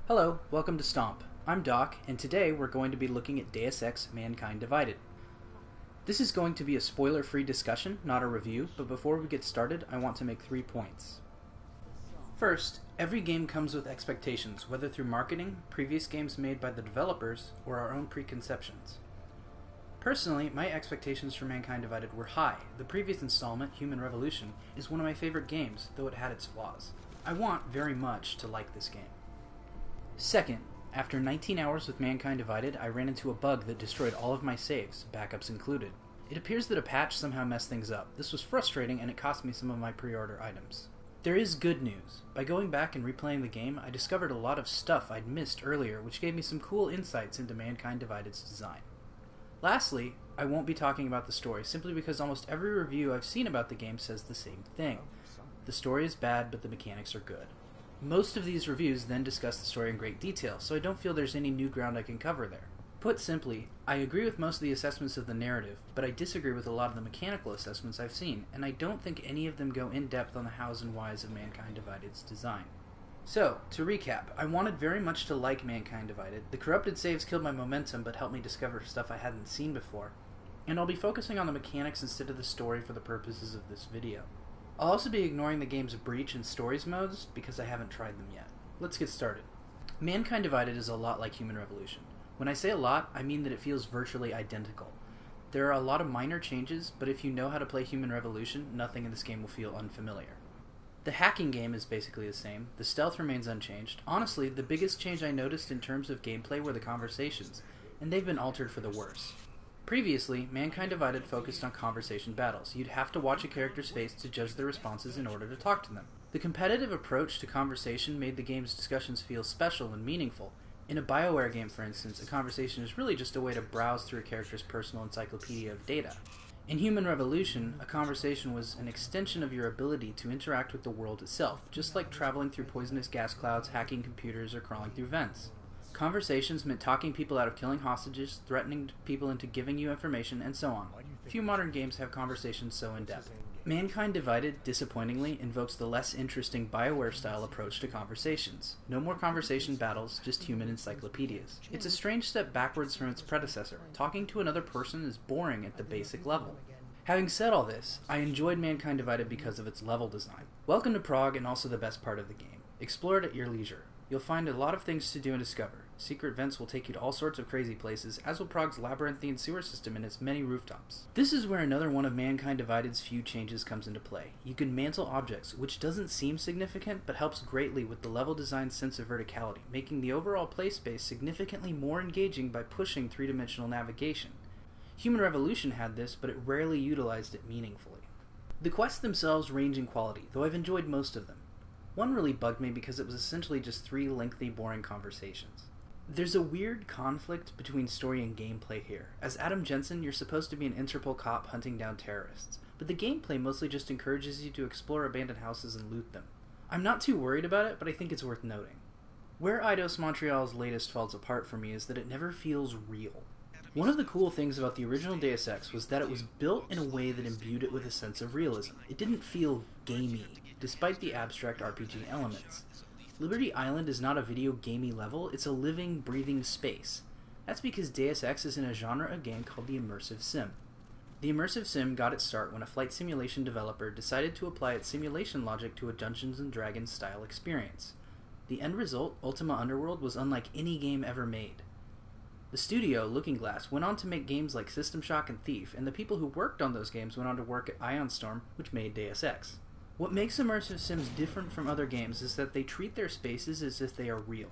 Hello, welcome to Stomp. I'm Doc, and today we're going to be looking at Deus Ex: Mankind Divided. This is going to be a spoiler-free discussion, not a review, but before we get started, I want to make 3 points. First, every game comes with expectations, whether through marketing, previous games made by the developers, or our own preconceptions. Personally, my expectations for Mankind Divided were high. The previous installment, Human Revolution, is one of my favorite games, though it had its flaws. I want very much to like this game. Second, after 19 hours with Mankind Divided, I ran into a bug that destroyed all of my saves, backups included. It appears that a patch somehow messed things up. This was frustrating and it cost me some of my pre-order items. There is good news. By going back and replaying the game, I discovered a lot of stuff I'd missed earlier, which gave me some cool insights into Mankind Divided's design. Lastly, I won't be talking about the story, simply because almost every review I've seen about the game says the same thing. The story is bad, but the mechanics are good. Most of these reviews then discuss the story in great detail, so I don't feel there's any new ground I can cover there. Put simply, I agree with most of the assessments of the narrative, but I disagree with a lot of the mechanical assessments I've seen, and I don't think any of them go in depth on the hows and whys of Mankind Divided's design. So, to recap, I wanted very much to like Mankind Divided. The corrupted saves killed my momentum but helped me discover stuff I hadn't seen before, and I'll be focusing on the mechanics instead of the story for the purposes of this video. I'll also be ignoring the game's breach and stories modes because I haven't tried them yet. Let's get started. Mankind Divided is a lot like Human Revolution. When I say a lot, I mean that it feels virtually identical. There are a lot of minor changes, but if you know how to play Human Revolution, nothing in this game will feel unfamiliar. The hacking game is basically the same, the stealth remains unchanged. Honestly, the biggest change I noticed in terms of gameplay were the conversations, and they've been altered for the worse. Previously, Mankind Divided focused on conversation battles. You'd have to watch a character's face to judge their responses in order to talk to them. The competitive approach to conversation made the game's discussions feel special and meaningful. In a BioWare game, for instance, a conversation is really just a way to browse through a character's personal encyclopedia of data. In Human Revolution, a conversation was an extension of your ability to interact with the world itself, just like traveling through poisonous gas clouds, hacking computers, or crawling through vents. Conversations meant talking people out of killing hostages, threatening people into giving you information, and so on. Few modern games have conversations so in-depth. Mankind Divided, disappointingly, invokes the less interesting BioWare-style approach to conversations. No more conversation battles, just human encyclopedias. It's a strange step backwards from its predecessor. Talking to another person is boring at the basic level. Having said all this, I enjoyed Mankind Divided because of its level design. Welcome to Prague, and also the best part of the game. Explore it at your leisure. You'll find a lot of things to do and discover. Secret vents will take you to all sorts of crazy places, as will Prague's labyrinthine sewer system and its many rooftops. This is where another one of Mankind Divided's few changes comes into play. You can mantle objects, which doesn't seem significant, but helps greatly with the level design's sense of verticality, making the overall play space significantly more engaging by pushing three-dimensional navigation. Human Revolution had this, but it rarely utilized it meaningfully. The quests themselves range in quality, though I've enjoyed most of them. One really bugged me because it was essentially just 3 lengthy, boring conversations. There's a weird conflict between story and gameplay here. As Adam Jensen, you're supposed to be an Interpol cop hunting down terrorists, but the gameplay mostly just encourages you to explore abandoned houses and loot them. I'm not too worried about it, but I think it's worth noting. Where Eidos Montreal's latest falls apart for me is that it never feels real. One of the cool things about the original Deus Ex was that it was built in a way that imbued it with a sense of realism. It didn't feel gamey, despite the abstract RPG elements. Liberty Island is not a video gamey level, it's a living, breathing space. That's because Deus Ex is in a genre of game called the Immersive Sim. The Immersive Sim got its start when a flight simulation developer decided to apply its simulation logic to a Dungeons & Dragons style experience. The end result, Ultima Underworld, was unlike any game ever made. The studio, Looking Glass, went on to make games like System Shock and Thief, and the people who worked on those games went on to work at Ion Storm, which made Deus Ex. What makes Immersive Sims different from other games is that they treat their spaces as if they are real.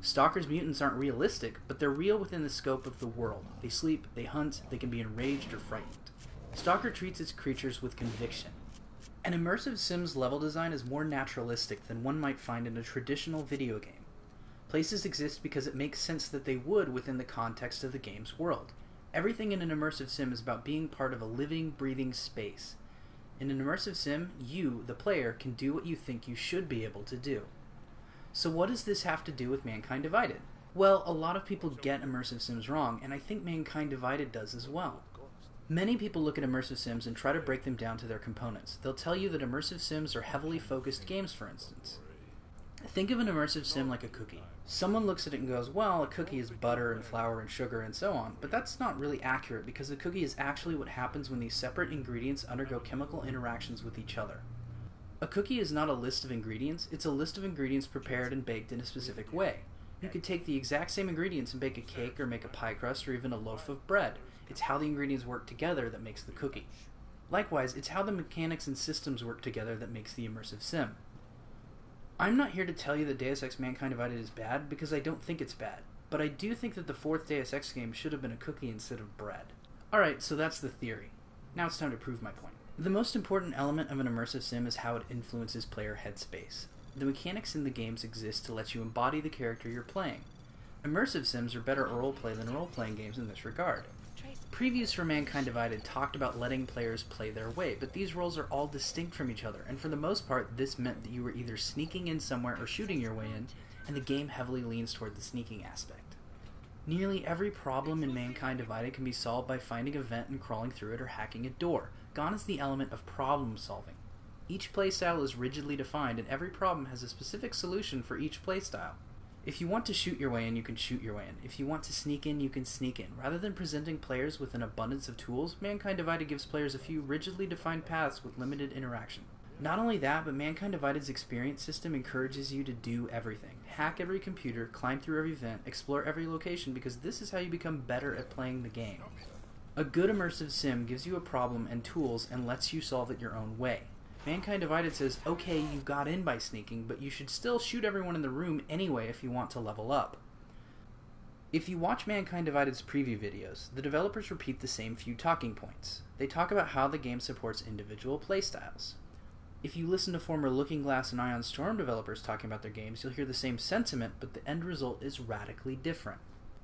Stalker's mutants aren't realistic, but they're real within the scope of the world. They sleep, they hunt, they can be enraged or frightened. Stalker treats its creatures with conviction. An Immersive Sims level design is more naturalistic than one might find in a traditional video game. Places exist because it makes sense that they would within the context of the game's world. Everything in an Immersive Sim is about being part of a living, breathing space. In an Immersive Sim, you, the player, can do what you think you should be able to do. So what does this have to do with Mankind Divided? Well, a lot of people get Immersive Sims wrong, and I think Mankind Divided does as well. Many people look at Immersive Sims and try to break them down to their components. They'll tell you that Immersive Sims are heavily focused games, for instance. Think of an Immersive Sim like a cookie. Someone looks at it and goes, well, a cookie is butter and flour and sugar and so on, but that's not really accurate because a cookie is actually what happens when these separate ingredients undergo chemical interactions with each other. A cookie is not a list of ingredients, it's a list of ingredients prepared and baked in a specific way. You could take the exact same ingredients and bake a cake or make a pie crust or even a loaf of bread. It's how the ingredients work together that makes the cookie. Likewise, it's how the mechanics and systems work together that makes the immersive sim. I'm not here to tell you that Deus Ex Mankind Divided is bad because I don't think it's bad, but I do think that the fourth Deus Ex game should have been a cookie instead of bread. Alright, so that's the theory. Now it's time to prove my point. The most important element of an immersive sim is how it influences player headspace. The mechanics in the games exist to let you embody the character you're playing. Immersive sims are better roleplay than role-playing games in this regard. Previews for Mankind Divided talked about letting players play their way, but these roles are all distinct from each other, and for the most part this meant that you were either sneaking in somewhere or shooting your way in, and the game heavily leans toward the sneaking aspect. Nearly every problem in Mankind Divided can be solved by finding a vent and crawling through it or hacking a door. Gone is the element of problem solving. Each playstyle is rigidly defined, and every problem has a specific solution for each playstyle. If you want to shoot your way in, you can shoot your way in. If you want to sneak in, you can sneak in. Rather than presenting players with an abundance of tools, Mankind Divided gives players a few rigidly defined paths with limited interaction. Not only that, but Mankind Divided's experience system encourages you to do everything. Hack every computer, climb through every vent, explore every location, because this is how you become better at playing the game. A good immersive sim gives you a problem and tools and lets you solve it your own way. Mankind Divided says, okay, you got in by sneaking, but you should still shoot everyone in the room anyway if you want to level up. If you watch Mankind Divided's preview videos, the developers repeat the same few talking points. They talk about how the game supports individual playstyles. If you listen to former Looking Glass and Ion Storm developers talking about their games, you'll hear the same sentiment, but the end result is radically different.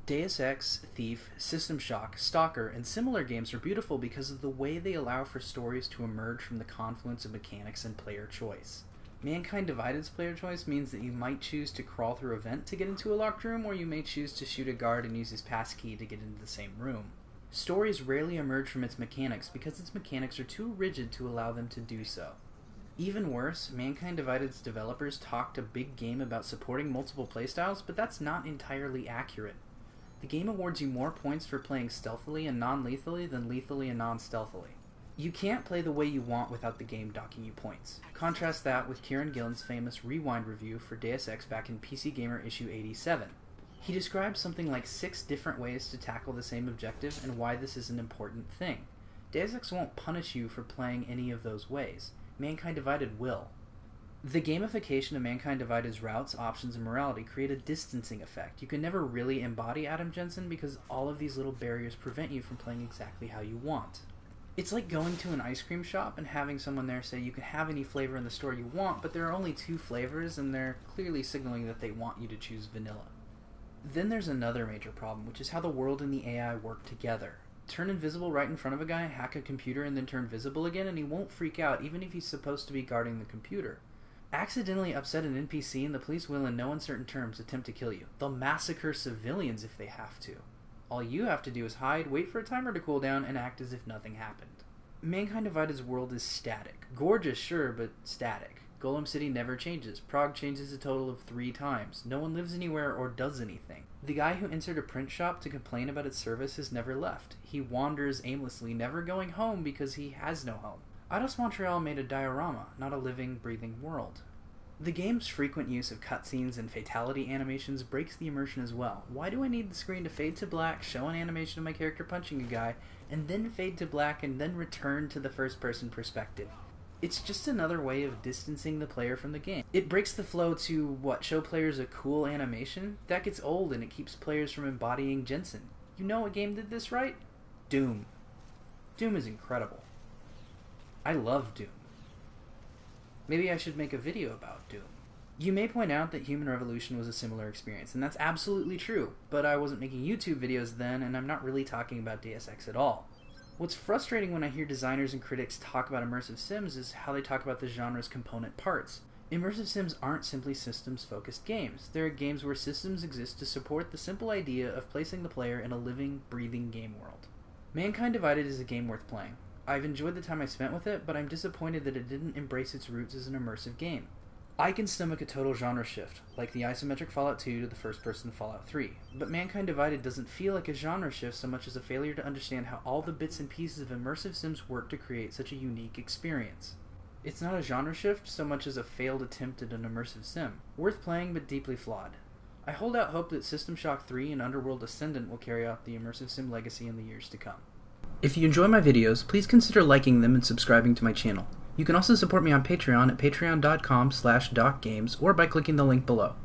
Deus Ex, Thief, System Shock, Stalker, and similar games are beautiful because of the way they allow for stories to emerge from the confluence of mechanics and player choice. Mankind Divided's player choice means that you might choose to crawl through a vent to get into a locked room, or you may choose to shoot a guard and use his passkey to get into the same room. Stories rarely emerge from its mechanics because its mechanics are too rigid to allow them to do so. Even worse, Mankind Divided's developers talked a big game about supporting multiple playstyles, but that's not entirely accurate. The game awards you more points for playing stealthily and non-lethally than lethally and non-stealthily. You can't play the way you want without the game docking you points. Contrast that with Kieran Gillen's famous Rewind review for Deus Ex back in PC Gamer issue 87. He describes something like 6 different ways to tackle the same objective and why this is an important thing. Deus Ex won't punish you for playing any of those ways. Mankind Divided will. The gamification of Mankind Divided's routes, options, and morality create a distancing effect. You can never really embody Adam Jensen because all of these little barriers prevent you from playing exactly how you want. It's like going to an ice cream shop and having someone there say you can have any flavor in the store you want, but there are only 2 flavors and they're clearly signaling that they want you to choose vanilla. Then there's another major problem, which is how the world and the AI work together. Turn invisible right in front of a guy, hack a computer, and then turn visible again, and he won't freak out even if he's supposed to be guarding the computer. Accidentally upset an NPC and the police will in no uncertain terms attempt to kill you. They'll massacre civilians if they have to. All you have to do is hide, wait for a timer to cool down, and act as if nothing happened. Mankind Divided's world is static. Gorgeous, sure, but static. Golem City never changes. Prague changes a total of 3 times. No one lives anywhere or does anything. The guy who entered a print shop to complain about its service has never left. He wanders aimlessly, never going home because he has no home. Eidos Montreal made a diorama, not a living, breathing world. The game's frequent use of cutscenes and fatality animations breaks the immersion as well. Why do I need the screen to fade to black, show an animation of my character punching a guy, and then fade to black and then return to the first-person perspective? It's just another way of distancing the player from the game. It breaks the flow to, show players a cool animation? That gets old and it keeps players from embodying Jensen. You know what game did this right? Doom. Doom is incredible. I love Doom. Maybe I should make a video about Doom. You may point out that Human Revolution was a similar experience, and that's absolutely true, but I wasn't making YouTube videos then, and I'm not really talking about Deus Ex at all. What's frustrating when I hear designers and critics talk about immersive sims is how they talk about the genre's component parts. Immersive sims aren't simply systems-focused games. They are games where systems exist to support the simple idea of placing the player in a living, breathing game world. Mankind Divided is a game worth playing. I've enjoyed the time I spent with it, but I'm disappointed that it didn't embrace its roots as an immersive game. I can stomach a total genre shift, like the isometric Fallout 2 to the first-person Fallout 3, but Mankind Divided doesn't feel like a genre shift so much as a failure to understand how all the bits and pieces of Immersive Sims work to create such a unique experience. It's not a genre shift so much as a failed attempt at an immersive sim, worth playing but deeply flawed. I hold out hope that System Shock 3 and Underworld Ascendant will carry out the Immersive Sim legacy in the years to come. If you enjoy my videos, please consider liking them and subscribing to my channel. You can also support me on Patreon at patreon.com/docgames or by clicking the link below.